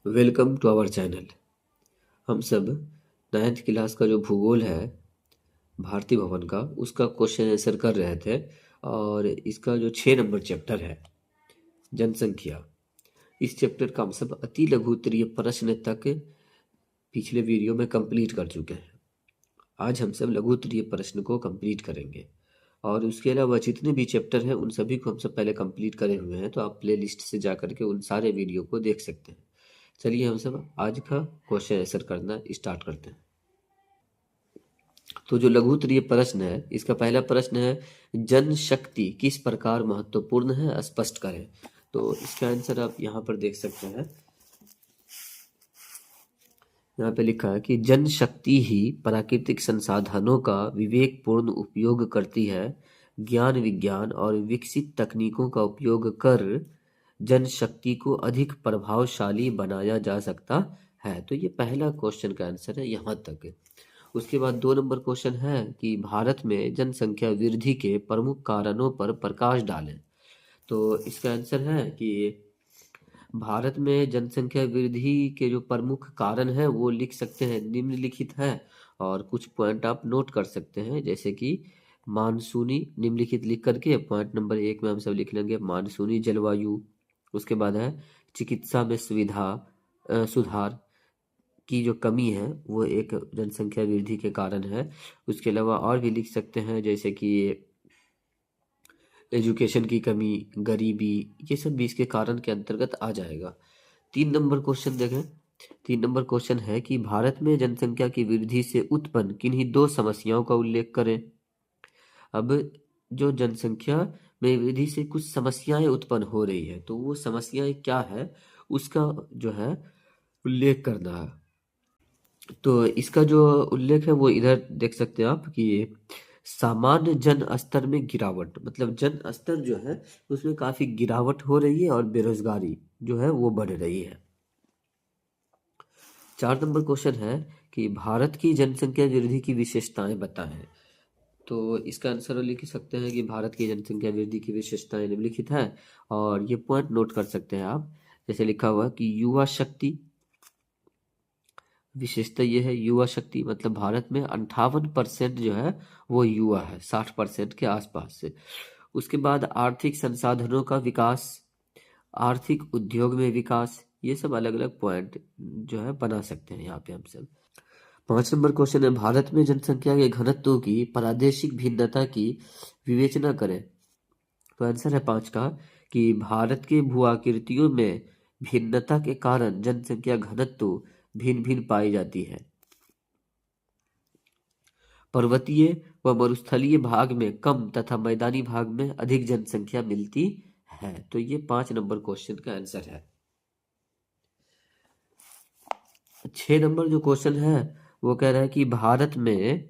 Welcome to our channel. हम सब 9th class का जो भूगोल है भारतीय भवन का उसका क्वेश्चन आंसर कर रहे थे। और इसका जो 6 नंबर चैप्टर है जनसंख्या, इस चैप्टर का हम सब अति लघु उत्तरीय प्रश्न तक पिछले वीडियो में कंप्लीट कर चुके हैं। आज हम सब लघु उत्तरीय प्रश्न को कंप्लीट करेंगे और उसके अलावा जितने भी चैप्टर हैं उन सभी को हम सब पहले कंप्लीट करे हुए हैं, तो आप प्ले लिस्ट से जा करके उन सारे वीडियो को देख सकते हैं। चलिए हम सब आज का क्वेश्चन आंसर करना स्टार्ट करते हैं। तो जो लघु उत्तरीय प्रश्न है, इसका पहला प्रश्न है, जनशक्ति किस प्रकार महत्वपूर्ण है, स्पष्ट करें। तो इसका आंसर आप यहाँ पर देख सकते हैं। यहाँ पे लिखा है कि जनशक्ति ही प्राकृतिक संसाधनों का विवेकपूर्ण उपयोग करती है। ज्ञान विज्ञान और विकसित तकनीकों का उपयोग कर जनशक्ति को अधिक प्रभावशाली बनाया जा सकता है। तो ये पहला क्वेश्चन का आंसर है यहाँ तक। उसके बाद 2 नंबर क्वेश्चन है कि भारत में जनसंख्या वृद्धि के प्रमुख कारणों पर प्रकाश डालें। तो इसका आंसर है कि भारत में जनसंख्या वृद्धि के जो प्रमुख कारण है वो लिख सकते हैं, निम्नलिखित है। और कुछ पॉइंट आप नोट कर सकते हैं, जैसे कि मानसूनी, निम्नलिखित लिख करके पॉइंट नंबर 1 में हम सब लिख लेंगे मानसूनी जलवायु। उसके बाद है चिकित्सा में सुधार की जो कमी है वो एक जनसंख्या वृद्धि के कारण है। उसके अलावा और भी लिख सकते हैं, जैसे कि एजुकेशन की कमी, गरीबी, ये सब भी इसके कारण के अंतर्गत आ जाएगा। 3 नंबर क्वेश्चन देखें। 3 नंबर क्वेश्चन है कि भारत में जनसंख्या की वृद्धि से उत्पन्न किन्हीं 2 समस्याओं का उल्लेख करें। अब जो जनसंख्या में वृद्धि से कुछ समस्याएं उत्पन्न हो रही है, तो वो समस्याएं क्या है उसका जो है उल्लेख करना है। तो इसका जो उल्लेख है वो इधर देख सकते हैं आप कि सामान्य जन स्तर में गिरावट, मतलब जन स्तर जो है उसमें काफी गिरावट हो रही है और बेरोजगारी जो है वो बढ़ रही है। 4 नंबर क्वेश्चन है कि भारत की जनसंख्या वृद्धि की विशेषताएं बताएं। तो इसका आंसर लिख सकते हैं कि भारत की जनसंख्या वृद्धि की विशेषताएं निम्नलिखित है। और ये पॉइंट नोट कर सकते हैं आप, जैसे लिखा हुआ कि युवा शक्ति, विशेषता ये है युवा शक्ति, मतलब भारत में 58% जो है वो युवा है, 60% के आसपास से। उसके बाद आर्थिक संसाधनों का विकास, आर्थिक उद्योग में विकास, ये सब अलग अलग पॉइंट जो है बना सकते हैं यहाँ पे हम सब। 5 नंबर क्वेश्चन है, भारत में जनसंख्या के घनत्व की प्रादेशिक भिन्नता की विवेचना करें। तो आंसर है 5 का कि भारत के भूआकृतियों में भिन्नता के कारण जनसंख्या घनत्व भिन्न भिन्न पाई जाती है। पर्वतीय व मरुस्थलीय भाग में कम तथा मैदानी भाग में अधिक जनसंख्या मिलती है। तो ये 5 नंबर क्वेश्चन का आंसर है। 6 नंबर जो क्वेश्चन है वो कह रहा है कि भारत में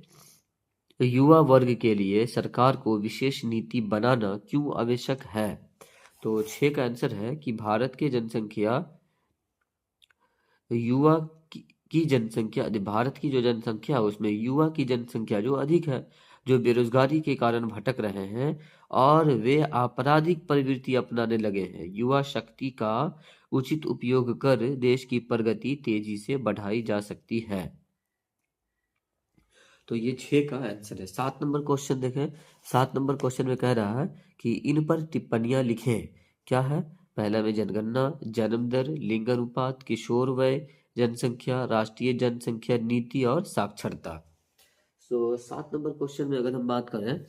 युवा वर्ग के लिए सरकार को विशेष नीति बनाना क्यों आवश्यक है। तो 6 का आंसर है कि भारत के जनसंख्या युवा की जनसंख्या, भारत की जो जनसंख्या है उसमें युवा की जनसंख्या जो अधिक है, जो बेरोजगारी के कारण भटक रहे हैं और वे आपराधिक प्रवृत्ति अपनाने लगे हैं। युवा शक्ति का उचित उपयोग कर देश की प्रगति तेजी से बढ़ाई जा सकती है। तो ये 6 का आंसर है। 7 नंबर क्वेश्चन देखें। 7 नंबर क्वेश्चन में कह रहा है कि इन पर टिप्पणियां लिखें। क्या है? पहला में जनगणना, जन्म दर, लिंग अनुपात, किशोर वय, जनसंख्या, राष्ट्रीय जनसंख्या नीति और साक्षरता। तो 7 नंबर क्वेश्चन में अगर हम बात करें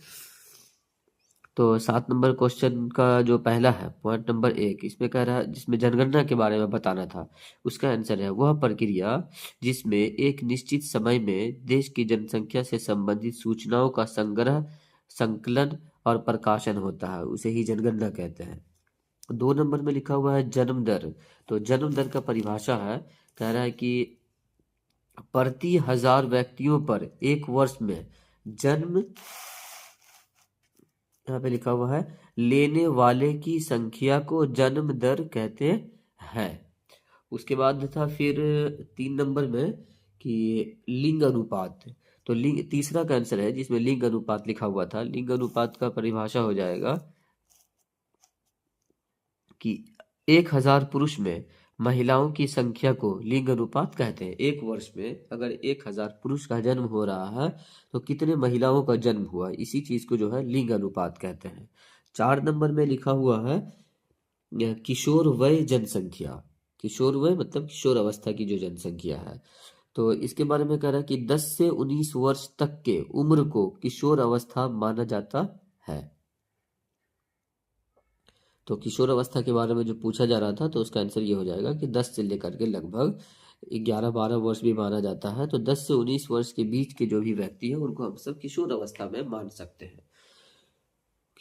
तो 7 नंबर क्वेश्चन का जो पहला है पॉइंट नंबर 1, इसमें कह रहा है, जिसमें जनगणना के बारे में बताना था, उसका आंसर है वह प्रक्रिया जिसमें एक निश्चित समय में देश की जनसंख्या से संबंधित सूचनाओं का संग्रह, संकलन और प्रकाशन होता है, उसे ही जनगणना कहते हैं। 2 नंबर में लिखा हुआ है जन्म दर। तो जन्म दर का परिभाषा है, कह रहा है कि प्रति 1000 व्यक्तियों पर एक वर्ष में जन्म, यहाँ पे लिखा हुआ है, लेने वाले की संख्या को जन्म दर कहते हैं। उसके बाद था फिर 3 नंबर में कि लिंग अनुपात। तो लिंग तीसरा का आंसर है जिसमें लिंग अनुपात लिखा हुआ था। लिंग अनुपात का परिभाषा हो जाएगा कि 1000 पुरुष में महिलाओं की संख्या को लिंग अनुपात कहते हैं। एक वर्ष में अगर 1000 पुरुष का जन्म हो रहा है तो कितने महिलाओं का जन्म हुआ, इसी चीज को जो है लिंग अनुपात कहते हैं। 4 नंबर में लिखा हुआ है किशोर वय जनसंख्या। किशोर वय मतलब किशोर अवस्था की जो जनसंख्या है, तो इसके बारे में कह रहा है कि 10 से 19 वर्ष तक के उम्र को किशोर अवस्था माना जाता है। तो किशोर अवस्था के बारे में जो पूछा जा रहा था, तो उसका आंसर ये हो जाएगा कि 10 से लेकर के लगभग 11-12 वर्ष भी माना जाता है। तो 10 से 19 वर्ष के बीच के जो भी व्यक्ति है उनको हम सब किशोर अवस्था में मान सकते हैं।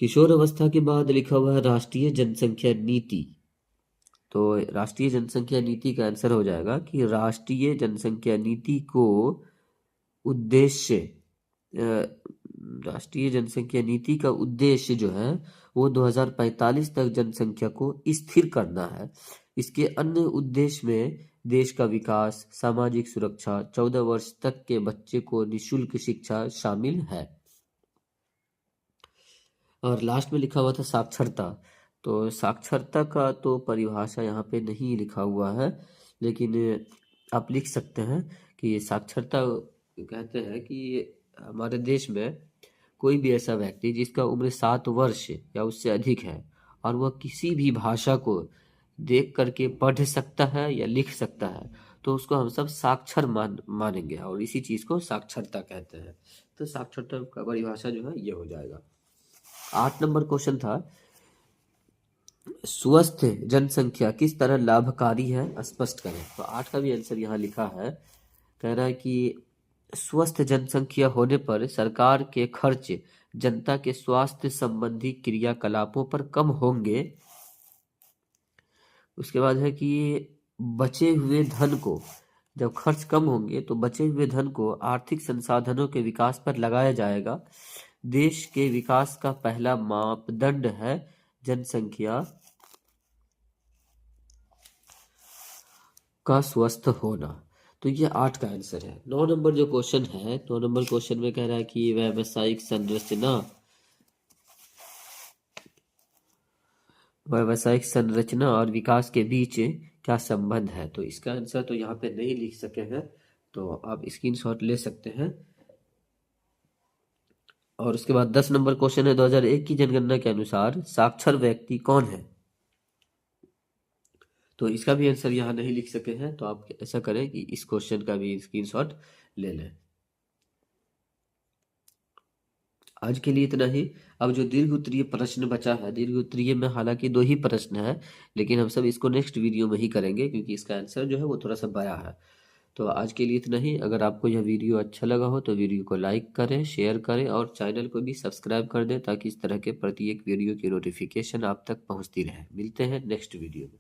किशोर अवस्था के बाद लिखा हुआ है राष्ट्रीय जनसंख्या नीति। तो राष्ट्रीय जनसंख्या नीति का आंसर हो जाएगा कि राष्ट्रीय जनसंख्या नीति को उद्देश्य राष्ट्रीय जनसंख्या नीति का उद्देश्य जो है वो 2045 तक जनसंख्या को स्थिर करना है। इसके अन्य उद्देश्य में देश का विकास, सामाजिक सुरक्षा, 14 वर्ष तक के बच्चे को निशुल्क शिक्षा शामिल है। और लास्ट में लिखा हुआ था साक्षरता। तो साक्षरता का तो परिभाषा यहाँ पे नहीं लिखा हुआ है, लेकिन आप लिख सकते हैं कि साक्षरता कहते हैं कि हमारे देश में कोई भी ऐसा व्यक्ति जिसका उम्र 7 वर्ष या उससे अधिक है और वह किसी भी भाषा को देख करके पढ़ सकता है या लिख सकता है, तो उसको हम सब साक्षर मानेंगे और इसी चीज को साक्षरता कहते हैं। तो साक्षरता का परिभाषा जो है ये हो जाएगा। 8 नंबर क्वेश्चन था स्वस्थ जनसंख्या किस तरह लाभकारी है, स्पष्ट करें। तो 8 का भी आंसर यहाँ लिखा है, कह रहा है कि स्वस्थ जनसंख्या होने पर सरकार के खर्च जनता के स्वास्थ्य संबंधी क्रियाकलापों पर कम होंगे। उसके बाद है कि बचे हुए धन को, जब खर्च कम होंगे तो बचे हुए धन को आर्थिक संसाधनों के विकास पर लगाया जाएगा। देश के विकास का पहला मापदंड है जनसंख्या का स्वस्थ होना। तो ये 8 का आंसर है। 9 नंबर जो क्वेश्चन है, 9 नंबर क्वेश्चन में कह रहा है कि व्यावसायिक संरचना और विकास के बीच क्या संबंध है। तो इसका आंसर तो यहाँ पे नहीं लिख सके हैं, तो आप स्क्रीनशॉट ले सकते हैं। और उसके बाद 10 नंबर क्वेश्चन है 2001 की जनगणना के अनुसार साक्षर व्यक्ति कौन है। तो इसका भी आंसर यहाँ नहीं लिख सके हैं, तो आप ऐसा करें कि इस क्वेश्चन का भी स्क्रीनशॉट ले लें। आज के लिए इतना ही। अब जो दीर्घ उत्तरीय प्रश्न बचा है, दीर्घ उत्तरीय में हालांकि 2 ही प्रश्न है, लेकिन हम सब इसको नेक्स्ट वीडियो में ही करेंगे क्योंकि इसका आंसर जो है वो थोड़ा सा बड़ा है। तो आज के लिए इतना ही। अगर आपको यह वीडियो अच्छा लगा हो तो वीडियो को लाइक करें, शेयर करें और चैनल को भी सब्सक्राइब कर दें ताकि इस तरह के प्रत्येक वीडियो की नोटिफिकेशन आप तक पहुंचती रहे। मिलते हैं नेक्स्ट वीडियो में।